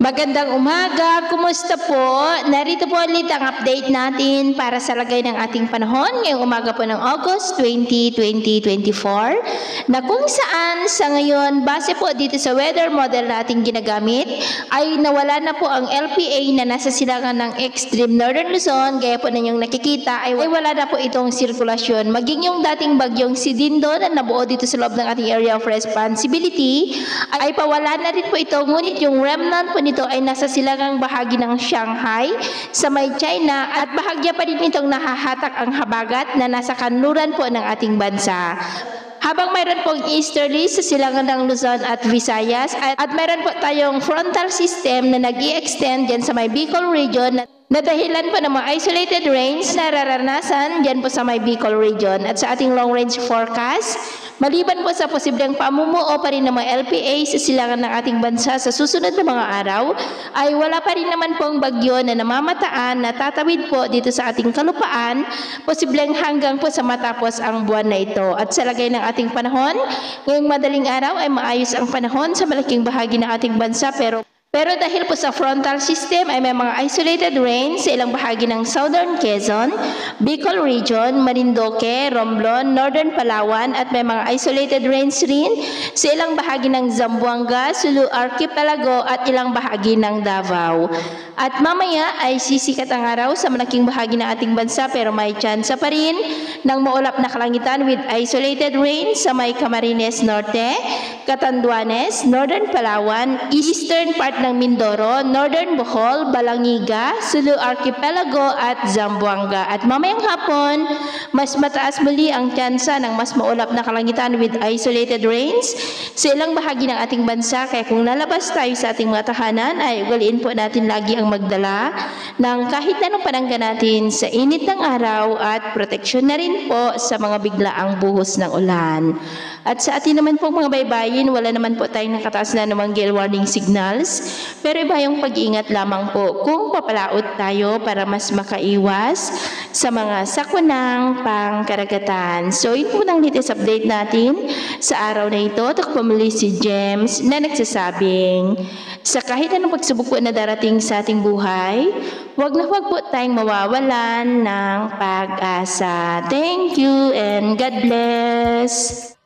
Magandang umaga, kumusta po? Narito po ulit ang update natin para sa lagay ng ating panahon ngayong umaga po ng August 20, 2024 na kung saan sa ngayon base po dito sa weather model nating ginagamit ay nawala na po ang LPA na nasa silangan ng extreme northern Luzon gaya po ninyong nakikita ay wala na po itong sirkulasyon. Maging yung dating bagyong si Dindo na nabuo dito sa loob ng ating area of responsibility ay pawala na rin po ito, ngunit yung remnant po nito ay nasa silangang bahagi ng Shanghai sa may China at bahagya pa rin itong nahahatak ang habagat na nasa kanluran po ng ating bansa. Habang mayroon pong easterly sa silangan ng Luzon at Visayas at mayroon po tayong frontal system na nag-i-extend dyan sa may Bicol region na dahilan po ng mga isolated rains na nararanasan dyan po sa may Bicol region. At sa ating long range forecast, maliban po sa posibleng pamumuo pa rin ng mga LPA sa silangan ng ating bansa sa susunod na mga araw, ay wala pa rin naman pong bagyo na namamataan na tatawid po dito sa ating kalupaan, posibleng hanggang po sa matapos ang buwan na ito. At sa lagay ng ating panahon, ngayong madaling araw ay maayos ang panahon sa malaking bahagi ng ating bansa pero dahil po sa frontal system ay may mga isolated rains sa ilang bahagi ng Southern Quezon, Bicol Region, Marinduque, Romblon, Northern Palawan at may mga isolated rains rin sa ilang bahagi ng Zamboanga, Sulu Archipelago at ilang bahagi ng Davao. At mamaya ay sisikat ang araw sa malaking bahagi ng ating bansa pero may tsansa pa rin ng maulap na kalangitan with isolated rains sa may Camarines Norte, Catanduanes, Northern Palawan, Eastern part ng Mindoro, Northern Bohol, Balangiga, Sulu Archipelago at Zamboanga. At mamayang hapon, mas mataas muli ang tsansa ng mas maulap na kalangitan with isolated rains sa ilang bahagi ng ating bansa. Kaya kung lalabas tayo sa ating mga tahanan ay ugaliin po natin lagi ang magdala ng kahit anong panangga natin sa init ng araw at proteksyon na rin po sa mga biglaang buhos ng ulan. At sa atin naman po mga baybayin, wala naman po tayong nakataas na namang gale warning signals, pero iba yung pag-iingat lamang po kung papalaot tayo para mas makaiwas sa mga sakunang pangkaragatan. So yun po ang latest update natin sa araw na ito. Ito po muli si James na nagsasabing, sa kahit anong pagsubok po na darating sa ating buhay, wag na wag po tayong mawawalan ng pag-asa. Thank you and God bless.